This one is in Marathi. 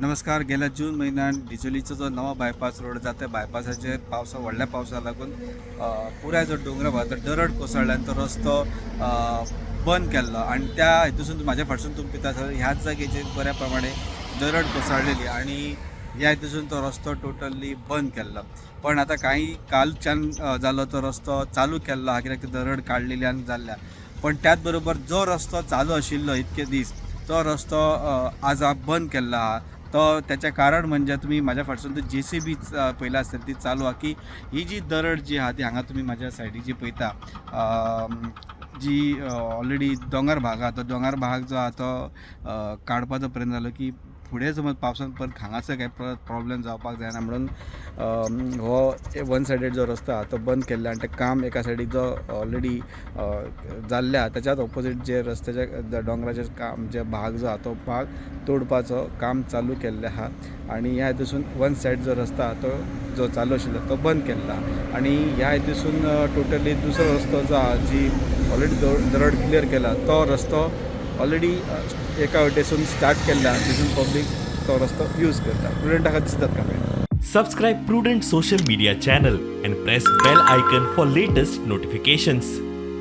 नमस्कार. गेल्या जून महिन्यात डिचोलीचो जो नवा बायपास रोड जाता बायपासाचेर व्हडल्या पावसा लागून पुराय जो डोंगरा भाग दरड कोसळ्ळ्यान तो रस्तो बंद केल्लो आनी त्या हितून म्हाज्या फाटसून तुमी पळयता ह्याच जागेचेर बऱ्या प्रमाणे दरड कोसळलेली आनी ह्या हितून तो रस्तो टोटली बंद केल्लो. पण आता काही कालच्यान जालो तो रस्तो चालू केल्लो हा, कित्याक दरड काडलेल्यान जाल्ल्या. पण त्याच बरोबर जो रस्तो चालू आशिल्लो इतके दीस तो रस्तो आज बंद केल्लो आहा. तो त्याचे कारण म्हणजे तुम्ही माझ्या फाटसून तो JCB पयला आसतना ती चालू आहा की ही जी दरड जी आहा ती हांगा तुम्ही माझ्या सायडीक जी पळयता जी ऑलरेडी दोंगर भाग आहा तो दोंगर भाग जो आहा तो काडपाचो प्रयत्न जालो की फुडें समज पावसान परत हांगासर काय प्रॉब्लेम जावपाक जायना म्हणून हो वन सायडेड जो रस्तो आहा तो बंद केल्लो आनी तें काम एका सायडीक जो ऑलरेडी जाल्ले आहा त्याच्याच ऑपोजीट जे रस्त्याच्या डोंगराचे काम जे भाग जो आहा तो भाग तोडपाचो काम चालू केल्लें आहा आनी ह्या हितून वन सायड जो रस्तो आहा तो जो चालू आशिल्लो तो बंद केल्लो आहा आनी ह्या हितून टोटली दुसरो रस्तो जो आहा जी ऑलरेडी दरड क्लियर केला तो रस्तो ऑलरेडी एका वटेसून स्टार्ट केल्ला तितून पब्लीक तो रस्तो यूज करता. स्टुडंट हाका दिसतात का? Subscribe Prudent social media channel and press bell icon for latest notifications.